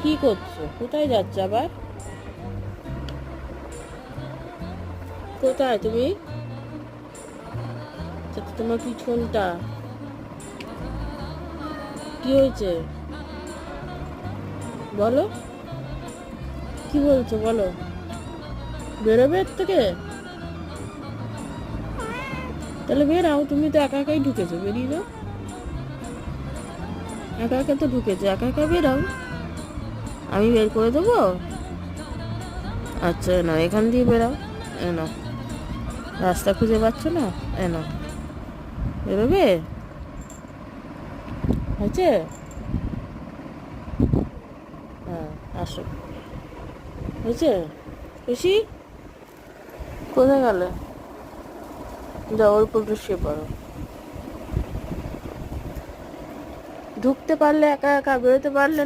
কি করছো? কোথায় যাচ্ছ আবার? কোথায় তুমি? তোমার পিছনটা কি হয়েছে বলো? কি বলছো বলো? বেরোবে এর থেকে? তাহলে বেরাও, তুমি তো একা একাই ঢুকেছো, বেরিয়ে যাও। একা একা তো ঢুকেছো, একা একা বেরাও। আমি বের করে দেবো? আচ্ছা না, এখান দিয়ে বেরাও। না, রাস্তা খুঁজে পাচ্ছ না? না, বেরোবে? হয়েছে? হ্যাঁ, আসো। হয়েছে? খুশি? কোথায় গেলে? যাও, ওর উপর শুয়ে পড়ো। ঢুকতে পারলে একা একা, বেরোতে পারলে না।